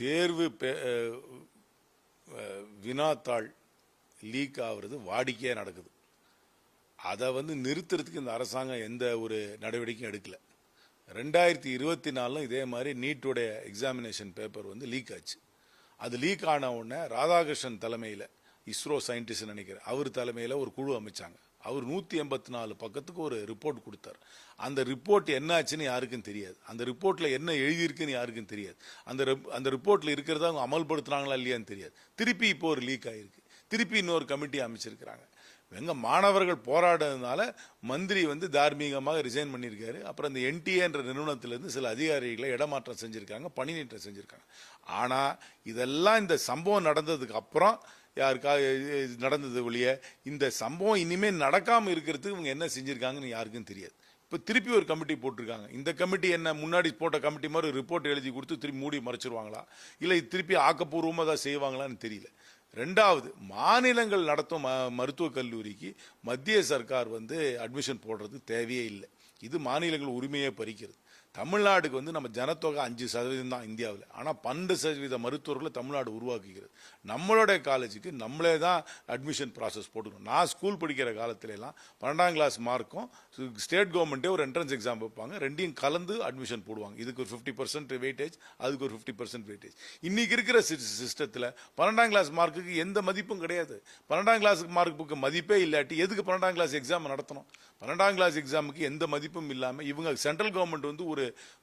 தேர்வு வினாத்தாள் லீக் ஆகுறது வாடிக்கையாக நடக்குது. அதை நிறுத்துறதுக்கு இந்த அரசாங்கம் எந்த ஒரு நடவடிக்கையும் எடுக்கல. 2024 இதே மாதிரி நீட்டோடைய எக்ஸாமினேஷன் பேப்பர் லீக் ஆச்சு. அது லீக் ஆன உடனே ராதாகிருஷ்ணன் தலைமையில், இஸ்ரோ சயின்டிஸ்ட் நினைக்கிறேன், அவர் தலைமையில் ஒரு குழு அமைச்சாங்க. அவர் 184 பக்கத்துக்கு ஒரு ரிப்போர்ட் கொடுத்தார். அந்த ரிப்போர்ட் என்ன ஆச்சுன்னு யாருக்கும் தெரியாது. அந்த ரிப்போர்ட்டில் என்ன எழுதியிருக்குன்னு யாருக்கும் தெரியாது. அந்த ரிப்போர்ட்டில் இருக்கிறத அவங்க அமல்படுத்துனாங்களா இல்லையான்னு தெரியாது. திருப்பி இப்போ ஒரு லீக் ஆகிருக்கு. திருப்பி இன்னொரு கமிட்டி அமைச்சிருக்கிறாங்க. மாணவர்கள் போராடுறதுனால மந்திரி தார்மீகமாக ரிசைன் பண்ணியிருக்காரு. அப்புறம் இந்த என்டிஏ என்ற நிறுவனத்திலிருந்து சில அதிகாரிகளை இடமாற்றம் செஞ்சுருக்காங்க, பணி நீக்கம் செஞ்சுருக்காங்க. ஆனால் இதெல்லாம் இந்த சம்பவம் நடந்ததுக்கு அப்புறம் யாருக்காக நடந்தது ஒழிய இந்த சம்பவம் இனிமேல் நடக்காமல் இருக்கிறதுக்கு இவங்க என்ன செஞ்சுருக்காங்கன்னு யாருக்கும் தெரியாது. இப்போ திருப்பி ஒரு கமிட்டி போட்டிருக்காங்க. இந்த கமிட்டி என்ன முன்னாடி போட்ட கமிட்டி மாதிரி ரிப்போர்ட் எழுதி கொடுத்து திருப்பி மூடி மறைச்சிருவாங்களா, இல்லை திருப்பி ஆக்கப்பூர்வமாக தான் செய்வாங்களான்னு தெரியல. ரெண்டாவது, மாநிலங்கள் நடத்தும் மருத்துவக் கல்லூரிக்கு மத்திய சர்க்கார் அட்மிஷன் போடுறது தேவையே இல்லை. இது மாநிலங்கள் உரிமையை பறிக்கிறது. தமிழ்நாடுக்கு நம்ம ஜனத்தொகை 5% தான் இந்தியாவில். ஆனால் 12% மருத்துவர்களை தமிழ்நாடு உருவாக்குகிறது. நம்மளுடைய காலேஜுக்கு நம்மளே தான் அட்மிஷன் ப்ராசஸ் போட்டுக்கணும். நான் ஸ்கூல் படிக்கிற காலத்துலலாம் 12ஆம் கிளாஸ் மார்க்கும் ஸ்டேட் கவர்மெண்ட்டே ஒரு என்ட்ரன்ஸ் எக்ஸாம் வைப்பாங்க. ரெண்டையும் கலந்து அட்மிஷன் போடுவாங்க. இதுக்கு ஒரு 50% வெயிட்டேஜ், அதுக்கு ஒரு 50% வெயிட்டேஜ். இன்னைக்கு இருக்கிற சிஸ்டத்தில் 12ஆம் கிளாஸ் மார்க்குக்கு எந்த மதிப்பும் கிடையாது. 12ஆம் கிளாஸ் மார்க்குக்கு மதிப்பே இல்லாட்டி எதுக்கு 12ஆம் கிளாஸ் எக்ஸாம் நடத்தணும்? 12ஆம் கிளாஸ் எக்ஸாமுக்கு எந்த மதிப்பும் இல்லாமல் இவங்க சென்ட்ரல் கவர்மெண்ட்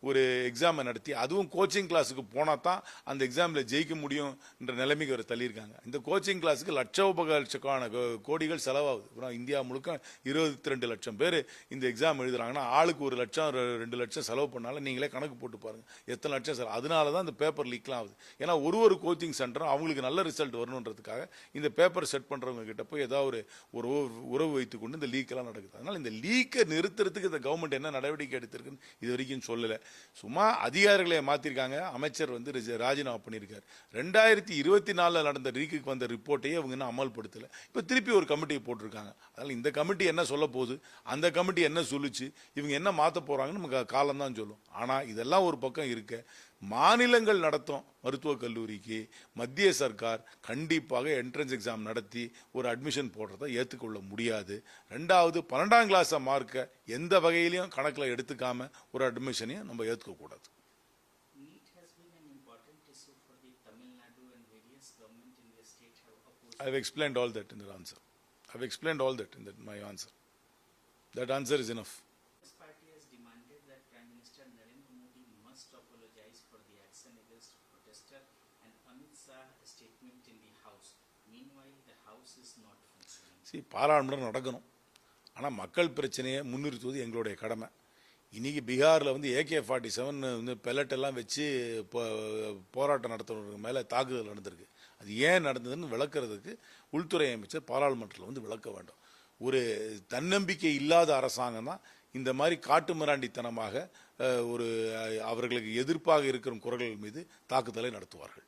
ஒரு எக்ஸாமை நடத்தி அதுவும் கோச்சிங் கிளாஸுக்கு போனால் தான் அந்த எக்ஸாமில் ஜெயிக்க முடியும் என்ற நிலைமைக்கு அவர் தள்ளியிருக்காங்க. இந்த கோச்சிங் கிளாஸுக்கு லட்சோபலட்சக்கான கோடிகள் செலவாகுது. அப்புறம் இந்தியா முழுக்க 22 லட்சம் பேர் இந்த எக்ஸாம் எழுதுறாங்கன்னா ஆளுக்கு 1 லட்சம் 2 லட்சம் செலவு பண்ணாலும் நீங்களே கணக்கு போட்டு பாருங்கள் எத்தனை லட்சம் செலவு. அதனால தான் இந்த பேப்பர் லீக்லாம் ஆகுது. ஏன்னா ஒரு கோச்சிங் சென்டரும் அவங்களுக்கு நல்ல ரிசல்ட் வரணுன்றதுக்காக இந்த பேப்பர் செட் பண்ணுறவங்க கிட்ட போய் ஏதாவது ஒரு உறவு வைத்து கொண்டு இந்த லீக்கெல்லாம் நடக்குது. அதனால் இந்த லீக்கை நிறுத்துறதுக்கு இந்த கவர்மெண்ட் என்ன நடவடிக்கை எடுத்திருக்குன்னு இது வரைக்கும் சொல்லலை. சும்மா அதிகாரிகளை மாற்றிருக்காங்க. அமைச்சர் ராஜினாமா பண்ணியிருக்காரு. 2024 நடந்த லீக்குக்கு வந்த ரிப்போர்ட்டையே அவங்க இன்னும் அமல்படுத்தலை. இப்போ திருப்பி ஒரு கமிட்டியை போட்டிருக்காங்க. அதனால் இந்த கமிட்டி என்ன சொல்ல போகுது, அந்த கமிட்டி என்ன சொல்லுச்சு, இவங்க என்ன மாற்ற போகிறாங்கன்னு நமக்கு காலம்தான் சொல்லும். ஆனால் இதெல்லாம் ஒரு பக்கம் இருக்க, மாநிலங்கள் நடத்தும் மருத்துவக் கல்லூரிக்கு மத்திய சர்க்கார் கண்டிப்பாக என்ட்ரன்ஸ் எக்ஸாம் நடத்தி ஒரு அட்மிஷன் போடுறதை ஏற்றுக்கொள்ள முடியாது. ரெண்டாவது, 12ஆம் கிளாஸை மார்க்கை எந்த வகையிலையும் கணக்கில் எடுத்துக்காம ஒரு அட்மிஷனையும் நம்ம ஏற்றுக்கக்கூடாது. I have explained all that in the answer. I have explained all that in my answer. That answer is enough. This party has demanded that Prime Minister Narendra Modi must apologize for the action against protester and Amit Shah statement in the House. Meanwhile, the House is not functioning. பாராளுமன்றம் நடக்கணும். ஆனால் மக்கள் பிரச்சனையை முன்னிறுத்துவது எங்களுடைய கடமை. இன்னைக்கு பீகாரில் AK-47 pellet எல்லாம் வச்சு போராட்டம் நடத்துறவங்க மேலே தாக்குதல் நடந்திருக்கு. அது ஏன் நடந்ததுன்னு விளக்குறதுக்கு உள்துறை அமைச்சர் பாராளுமன்றத்தில் விளக்க வேண்டும். ஒரு தன்னம்பிக்கை இல்லாத அரசாங்கம் தான் இந்த மாதிரி காட்டு மிராண்டித்தனமாக அவர்களுக்கு எதிர்ப்பாக இருக்கிற குரல்கள் மீது தாக்குதலை நடத்துவார்கள்.